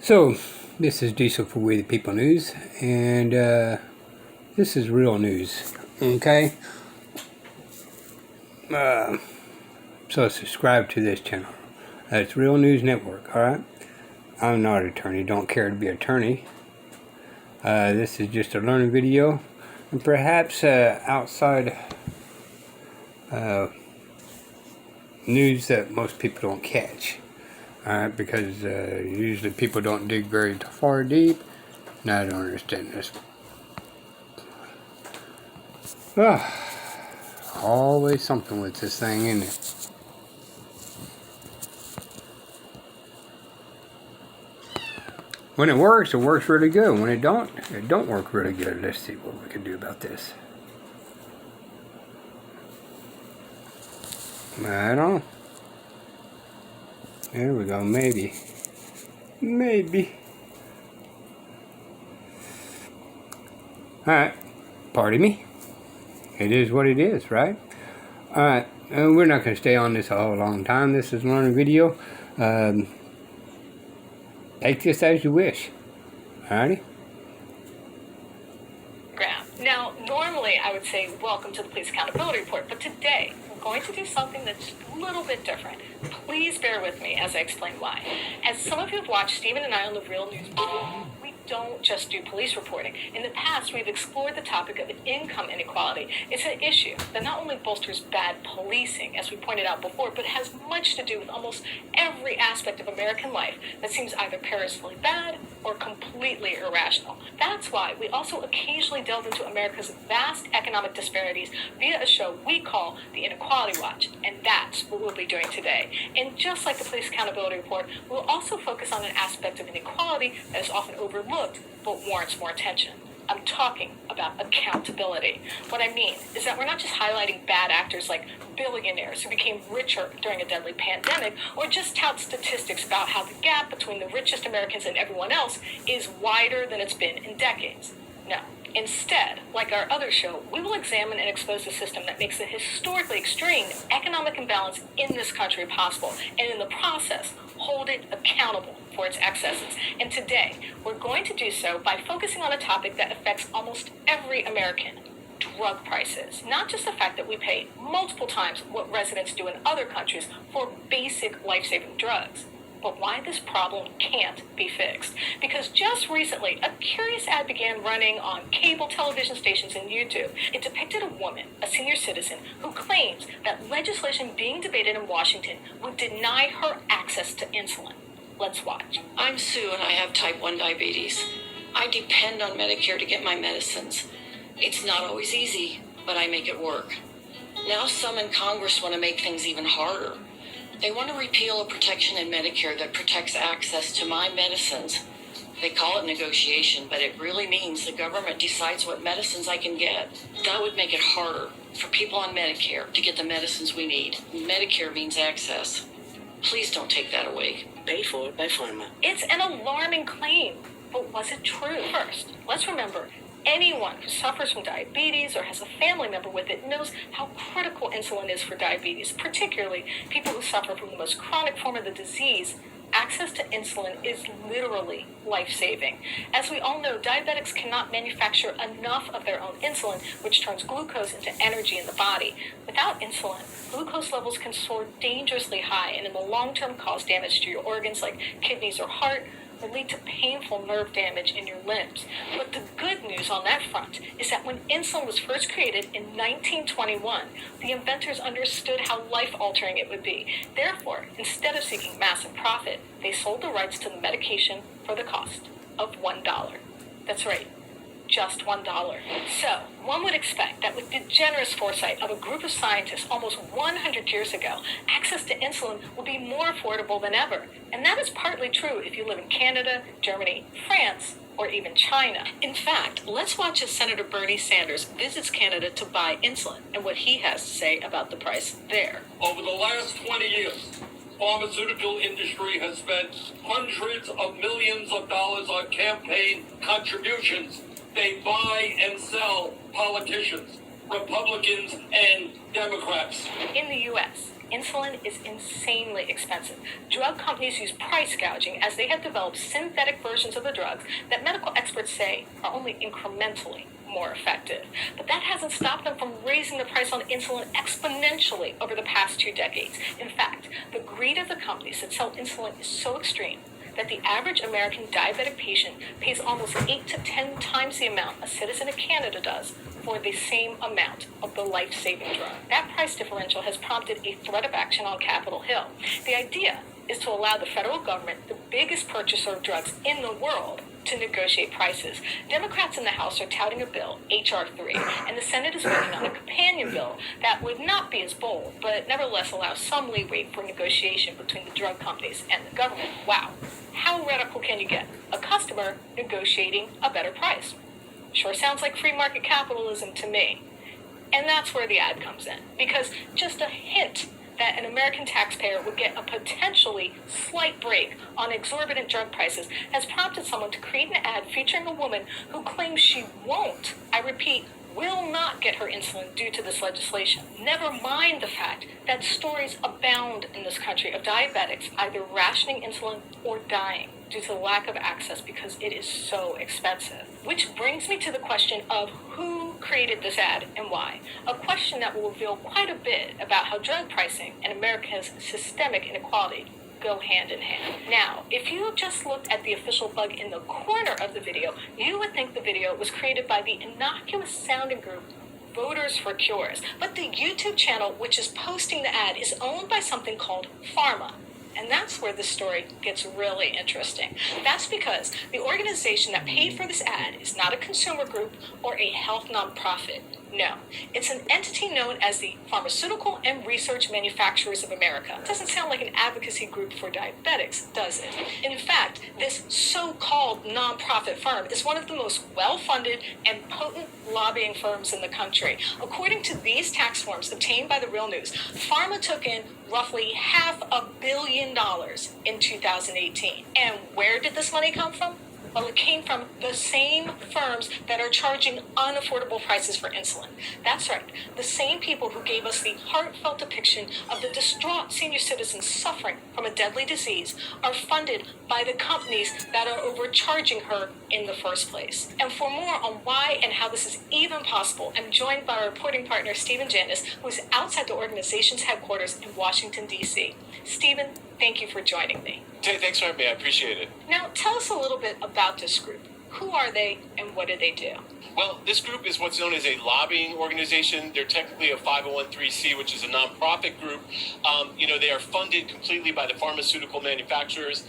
So, this is Diesel for We the People News, and this is real news, okay? So subscribe to this channel. It's Real News Network, alright? I'm not an attorney, don't care to be an attorney. This is just a learning video, and perhaps outside news that most people don't catch. Alright, because usually people don't dig very far deep, and I don't understand this. Always something with this thing, isn't it? When it works really good. When it don't work really good. Let's see what we can do about this. I don't know. There we go, maybe. Alright, pardon me. It is what it is, right? Alright, we're not going to stay on this a whole long time. This is a learning video. Take this as you wish. Alrighty? Now, normally I would say welcome to the Police Accountability Report, but today we're going to do something that's a little bit different. Please bear with me as I explain why. As some of you have watched Stephen and I on the Real News Bureau, we don't just do police reporting. In the past, we've explored the topic of income inequality. It's an issue that not only bolsters bad policing, as we pointed out before, but has much to do with almost every aspect of American life that seems either perilously bad or completely irrational. That's why we also occasionally delve into America's vast economic disparities via a show we call the Inequality Watch, and that's what we'll be doing today. And just like the Police Accountability Report, we'll also focus on an aspect of inequality that is often overlooked but warrants more attention. I'm talking about accountability. What I mean is that we're not just highlighting bad actors like billionaires who became richer during a deadly pandemic, or just tout statistics about how the gap between the richest Americans and everyone else is wider than it's been in decades. No. Instead, like our other show, we will examine and expose the system that makes the historically extreme economic imbalance in this country possible, and in the process, hold it accountable for its excesses. And today, we're going to do so by focusing on a topic that affects almost every American: drug prices. Not just the fact that we pay multiple times what residents do in other countries for basic life-saving drugs, but why this problem can't be fixed. Because just recently, a curious ad began running on cable television stations and YouTube. It depicted a woman, a senior citizen, who claims that legislation being debated in Washington would deny her access to insulin. Let's watch. I'm Sue and I have type 1 diabetes. I depend on Medicare to get my medicines. It's not always easy, but I make it work. Now some in Congress want to make things even harder. They want to repeal a protection in Medicare that protects access to my medicines. They call it negotiation, but it really means the government decides what medicines I can get. That would make it harder for people on Medicare to get the medicines we need. Medicare means access. Please don't take that away. Paid for by Pharma. It's an alarming claim, but was it true? First, let's remember, anyone who suffers from diabetes or has a family member with it knows how critical insulin is for diabetes, particularly people who suffer from the most chronic form of the disease. Access to insulin is literally life-saving. As we all know, diabetics cannot manufacture enough of their own insulin, which turns glucose into energy in the body. Without insulin, glucose levels can soar dangerously high and in the long term cause damage to your organs like kidneys or heart, or lead to painful nerve damage in your limbs. But the good news on that front is that when insulin was first created in 1921, the inventors understood how life-altering it would be. Therefore, instead of seeking massive profit, they sold the rights to the medication for the cost of $1. That's right, just $1. So, one would expect that with the generous foresight of a group of scientists almost 100 years ago, access to insulin will be more affordable than ever. And that is partly true if you live in Canada, Germany, France, or even China. In fact, let's watch as Senator Bernie Sanders visits Canada to buy insulin and what he has to say about the price there. Over the last 20 years, pharmaceutical industry has spent hundreds of millions of dollars on campaign contributions. They buy and sell politicians, Republicans and Democrats. In the U.S., insulin is insanely expensive. Drug companies use price gouging as they have developed synthetic versions of the drugs that medical experts say are only incrementally more effective. But that hasn't stopped them from raising the price on insulin exponentially over the past 2 decades. In fact, the greed of the companies that sell insulin is so extreme that the average American diabetic patient pays almost 8 to 10 times the amount a citizen of Canada does for the same amount of the life-saving drug. That price differential has prompted a threat of action on Capitol Hill. The idea is to allow the federal government, the biggest purchaser of drugs in the world, to negotiate prices. Democrats in the House are touting a bill, H.R. 3, and the Senate is working on a companion bill that would not be as bold, but nevertheless allow some leeway for negotiation between the drug companies and the government. Wow. How radical can you get? A customer negotiating a better price. Sure sounds like free market capitalism to me. And that's where the ad comes in, because just a hint that an American taxpayer would get a potentially slight break on exorbitant drug prices has prompted someone to create an ad featuring a woman who claims she won't, I repeat, will not get her insulin due to this legislation. Never mind the fact that stories abound in this country of diabetics either rationing insulin or dying due to the lack of access because it is so expensive. Which brings me to the question of who created this ad and why. A question that will reveal quite a bit about how drug pricing and America's systemic inequality go hand in hand. Now, if you just looked at the official bug in the corner of the video, you would think the video was created by the innocuous sounding group Voters for Cures. But the YouTube channel which is posting the ad is owned by something called Pharma. And that's where the story gets really interesting. That's because the organization that paid for this ad is not a consumer group or a health nonprofit. No, it's an entity known as the Pharmaceutical and Research Manufacturers of America. It doesn't sound like an advocacy group for diabetics, does it? In fact, this so-called nonprofit firm is one of the most well-funded and potent lobbying firms in the country. According to these tax forms obtained by the Real News, Pharma took in roughly $500 million in 2018. And where did this money come from? Well, it came from the same firms that are charging unaffordable prices for insulin. That's right, the same people who gave us the heartfelt depiction of the distraught senior citizens suffering from a deadly disease are funded by the companies that are overcharging her in the first place. And for more on why and how this is even possible, I'm joined by our reporting partner, Stephen Janis, who is outside the organization's headquarters in Washington, D.C. Stephen, thank you for joining me. Hey, thanks for having me. I appreciate it. Now, tell us a little bit about this group. Who are they and what do they do? Well, this group is what's known as a lobbying organization. They're technically a 501(c)(3), which is a nonprofit group. They are funded completely by the pharmaceutical manufacturers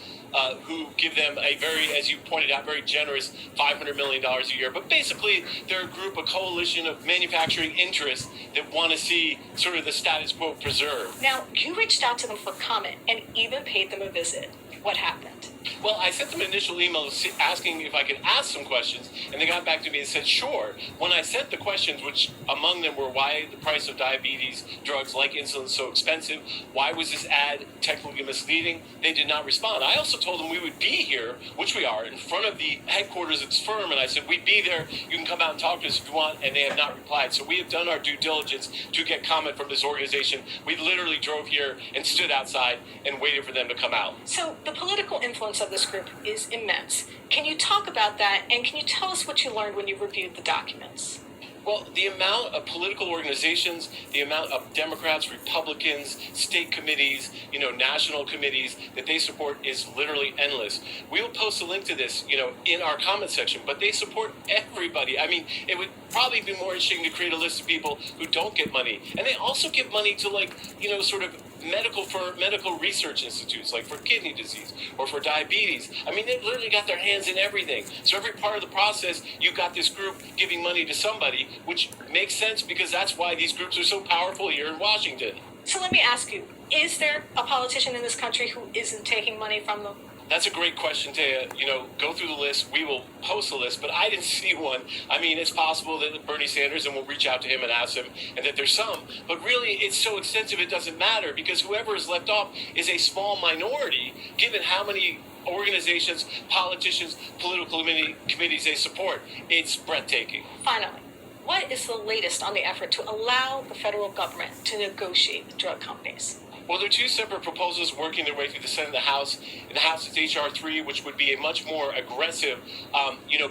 who give them a very, as you pointed out, very generous $500 million a year. But basically, they're a group, a coalition of manufacturing interests that want to see sort of the status quo preserved. Now, you reached out to them for comment and even paid them a visit. What happened? Well, I sent them an initial email asking if I could ask some questions, and they got back to me and said, sure. When I sent the questions, which among them were why the price of diabetes drugs like insulin is so expensive, why was this ad technically misleading, they did not respond. I also told them we would be here, which we are, in front of the headquarters of this firm, and I said, we'd be there, you can come out and talk to us if you want, and they have not replied. So we have done our due diligence to get comment from this organization. We literally drove here and stood outside and waited for them to come out. So the political influence of this group is immense. Can you talk about that, and can you tell us what you learned when you reviewed the documents? Well, the amount of political organizations, the amount of Democrats, Republicans, state committees, national committees that they support is literally endless. We will post a link to this, in our comment section, but they support everybody. I mean, it would probably be more interesting to create a list of people who don't get money. And they also give money to sort of medical research institutes, like for kidney disease or for diabetes. I mean, they've literally got their hands in everything. So every part of the process, you've got this group giving money to somebody, which makes sense because that's why these groups are so powerful here in Washington. So let me ask you, is there a politician in this country who isn't taking money from them? That's a great question, Taya. Go through the list. We will post a list, but I didn't see one. I mean, it's possible that Bernie Sanders, and we'll reach out to him and ask him, and that there's some. But really, it's so extensive, it doesn't matter, because whoever is left off is a small minority, given how many organizations, politicians, political committees they support. It's breathtaking. Finally, what is the latest on the effort to allow the federal government to negotiate with drug companies? Well, there are two separate proposals working their way through the Senate and the House. In the House, it's H.R. 3, which would be a much more aggressive,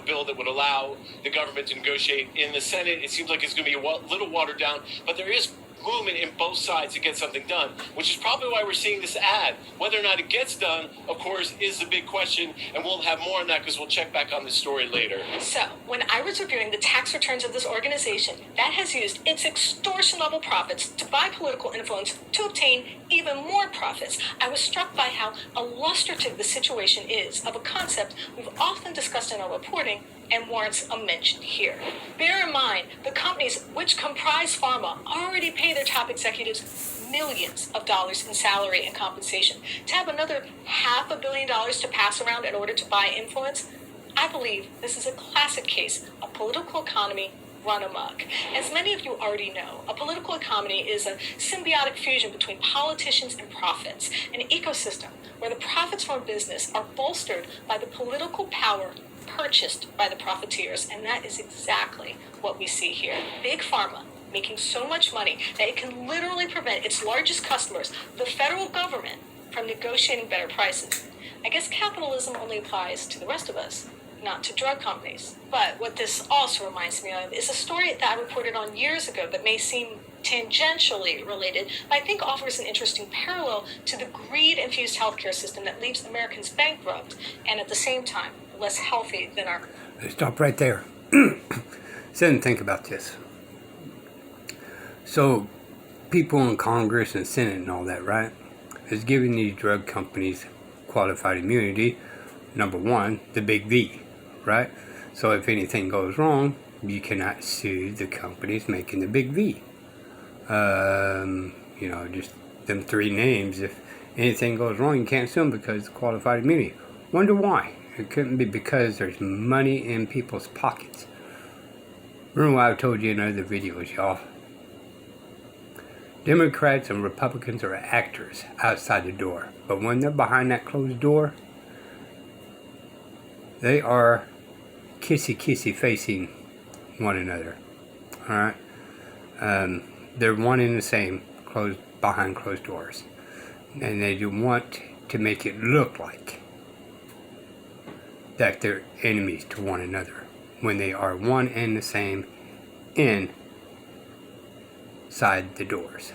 bill that would allow the government to negotiate. In the Senate, it seems like it's going to be a little watered down, but there is movement in both sides to get something done, which is probably why we're seeing this ad. Whether or not it gets done, of course, is the big question, and we'll have more on that because we'll check back on this story later. So, when I was reviewing the tax returns of this organization that has used its extortion-level profits to buy political influence to obtain even more profits, I was struck by how illustrative the situation is of a concept we've often discussed in our reporting and warrants a mention here. Bear in mind, the companies which comprise Pharma already pay their top executives millions of dollars in salary and compensation. To have another $500 million to pass around in order to buy influence, I believe this is a classic case of political economy run amok. As many of you already know, a political economy is a symbiotic fusion between politicians and profits, an ecosystem where the profits from a business are bolstered by the political power purchased by the profiteers, and that is exactly what we see here. Big Pharma making so much money that it can literally prevent its largest customers, the federal government, from negotiating better prices. I guess capitalism only applies to the rest of us, not to drug companies. But what this also reminds me of is a story that I reported on years ago that may seem tangentially related, but I think offers an interesting parallel to the greed-infused healthcare system that leaves Americans bankrupt and at the same time less healthy than our... Stop right there. Sit and think about this. So, people in Congress and Senate and all that, right, is giving these drug companies qualified immunity. Number one, the big V, right? So if anything goes wrong, you cannot sue the companies making the big V. Just them three names. If anything goes wrong, you can't sue them because of qualified immunity. Wonder why? It couldn't be because there's money in people's pockets. Remember what I've told you in other videos, y'all. Democrats and Republicans are actors outside the door. But when they're behind that closed door, they are kissy facing one another. Alright? They're one and the same behind closed doors. And they want to make it look like that they're enemies to one another when they are one and the same inside the doors.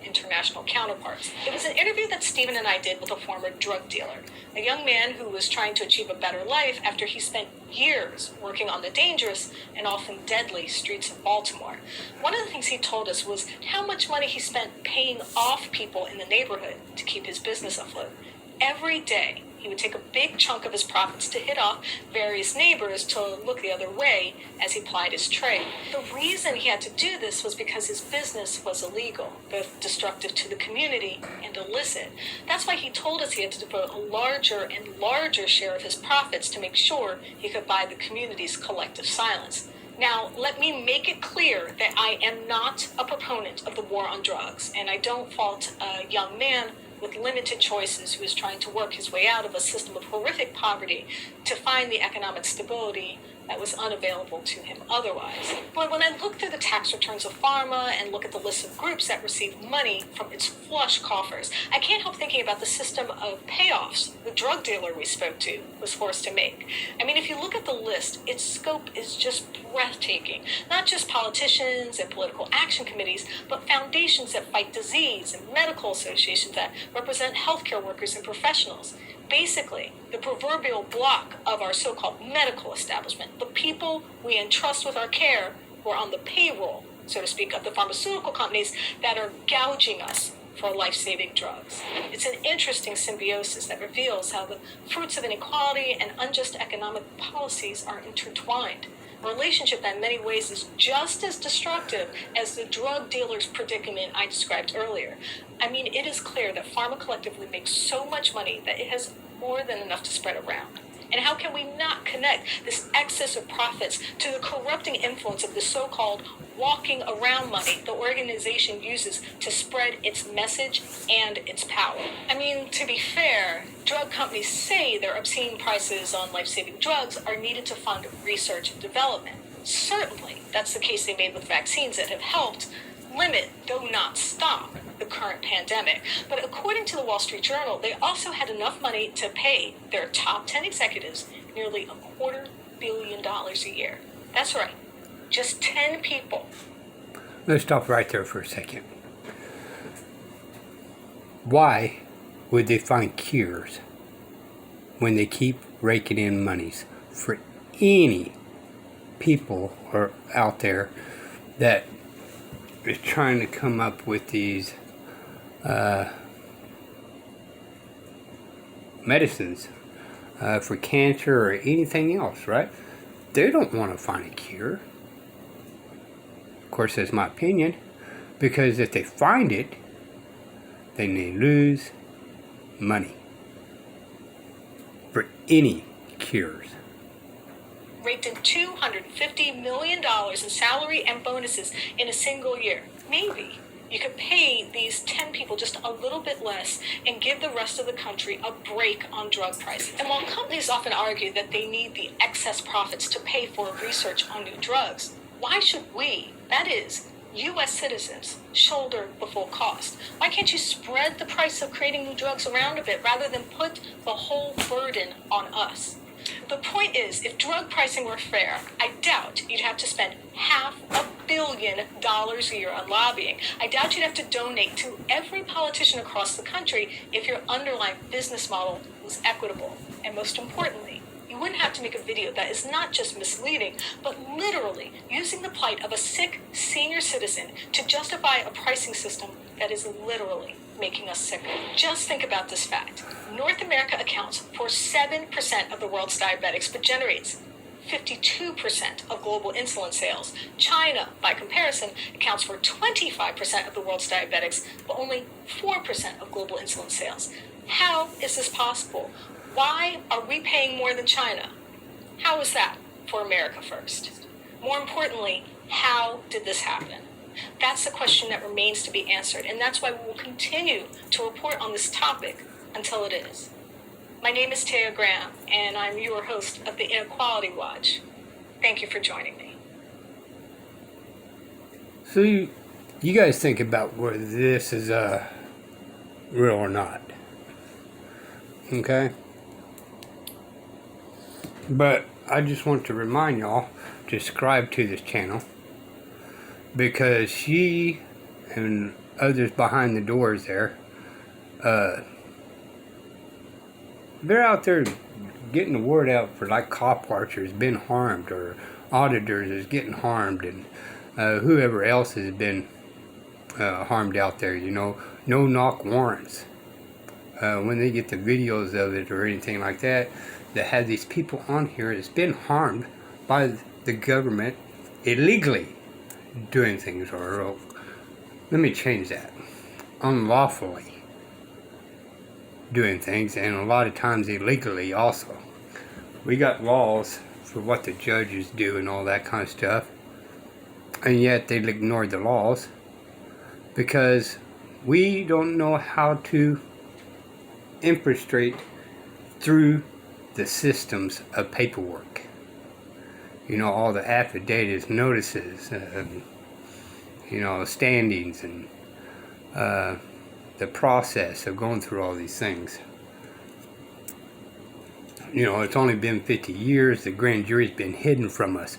International counterparts. It was an interview that Stephen and I did with a former drug dealer, a young man who was trying to achieve a better life after he spent years working on the dangerous and often deadly streets of Baltimore. One of the things he told us was how much money he spent paying off people in the neighborhood to keep his business afloat. Every day, he would take a big chunk of his profits to hit off various neighbors to look the other way as he plied his trade. The reason he had to do this was because his business was illegal, both destructive to the community and illicit. That's why he told us he had to devote a larger and larger share of his profits to make sure he could buy the community's collective silence. Now, let me make it clear that I am not a proponent of the war on drugs, and I don't fault a young man with limited choices who is trying to work his way out of a system of horrific poverty to find the economic stability that was unavailable to him otherwise. But when I look through the tax returns of Pharma and look at the list of groups that receive money from its flush coffers, I can't help thinking about the system of payoffs the drug dealer we spoke to was forced to make. I mean, if you look at the list, its scope is just breathtaking. Not just politicians and political action committees, but foundations that fight disease and medical associations that represent healthcare workers and professionals. Basically, the proverbial block of our so-called medical establishment, the people we entrust with our care who are on the payroll, so to speak, of the pharmaceutical companies that are gouging us for life-saving drugs. It's an interesting symbiosis that reveals how the fruits of inequality and unjust economic policies are intertwined. A relationship that in many ways is just as destructive as the drug dealer's predicament I described earlier. I mean, it is clear that Pharma collectively makes so much money that it has more than enough to spread around. And how can we not connect this excess of profits to the corrupting influence of the so-called walking around money the organization uses to spread its message and its power? I mean, to be fair, drug companies say their obscene prices on life-saving drugs are needed to fund research and development. Certainly, that's the case they made with vaccines that have helped limit, though not stop, the current pandemic. But according to the Wall Street Journal, they also had enough money to pay their top 10 executives nearly $250 million a year. That's right, just 10 people. Let's stop right there for a second. Why would they find cures when they keep raking in monies for any people or out there that is trying to come up with these medicines for cancer or anything else, right? They don't want to find a cure. Of course, that's my opinion, because if they find it, then they lose money for any cures. Raked in $250 million in salary and bonuses in a single year. Maybe you could pay these 10 people just a little bit less and give the rest of the country a break on drug prices. And while companies often argue that they need the excess profits to pay for research on new drugs, why should we, that is, U.S. citizens, shoulder the full cost? Why can't you spread the price of creating new drugs around a bit rather than put the whole burden on us? The point is, if drug pricing were fair, I doubt you'd have to spend $500 million a year on lobbying. I doubt you'd have to donate to every politician across the country if your underlying business model was equitable. And most importantly, you wouldn't have to make a video that is not just misleading, but literally using the plight of a sick senior citizen to justify a pricing system that is literally making us sicker. Just think about this fact. North America accounts for 7% of the world's diabetics, but generates 52% of global insulin sales. China, by comparison, accounts for 25% of the world's diabetics, but only 4% of global insulin sales. How is this possible? Why are we paying more than China? How is that for America first? More importantly, how did this happen? That's the question that remains to be answered, and that's why we will continue to report on this topic until it is. My name is Taya Graham, and I'm your host of the Inequality Watch. Thank you for joining me. So you guys think about whether this is real or not. Okay? But I just want to remind y'all to subscribe to this channel, because she and others behind the doors there, they're out there getting the word out for like cop watchers been harmed, or auditors is getting harmed, and whoever else has been harmed out there, you know, no knock warrants. When they get the videos of it or anything like that, that have these people on here that's been harmed by the government illegally doing things, or let me change that, unlawfully doing things, and a lot of times illegally also. We got laws for what the judges do and all that kind of stuff, and yet they've ignored the laws because we don't know how to infiltrate through the systems of paperwork. You know, all the affidavits, notices, you know, standings, and the process of going through all these things. You know, it's only been 50 years. The grand jury's been hidden from us.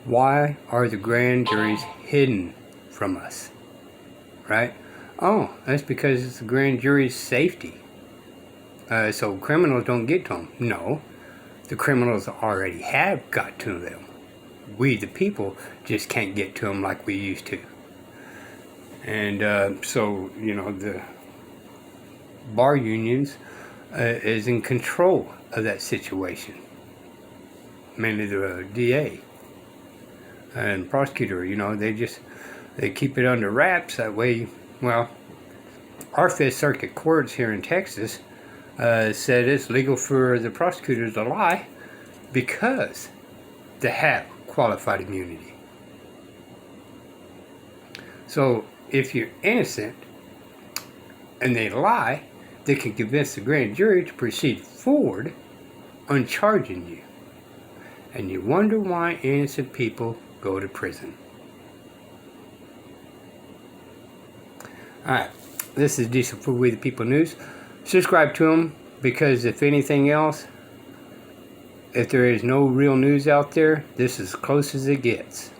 Why are the grand juries hidden from us? Right? Oh, that's because it's the grand jury's safety. So criminals don't get to them. No, the criminals already have got to them. We, the people, just can't get to them like we used to. And so, you know, the bar unions is in control of that situation. Mainly the DA and prosecutor, you know, they keep it under wraps. That way, well, our 5th Circuit courts here in Texas said it's legal for the prosecutors to lie because they have qualified immunity. So if you're innocent and they lie, they can convince the grand jury to proceed forward on charging you. And you wonder why innocent people go to prison. Alright, this is Decent Food with the People News. Subscribe to them, because if anything else, if there is no real news out there, this is as close as it gets.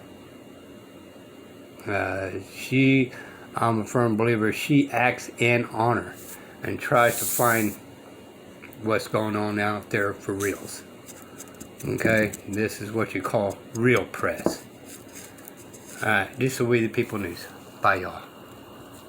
I'm a firm believer, she acts in honor and tries to find what's going on out there for reals. Okay, this is what you call real press. Alright, this will be the People News. Bye, y'all.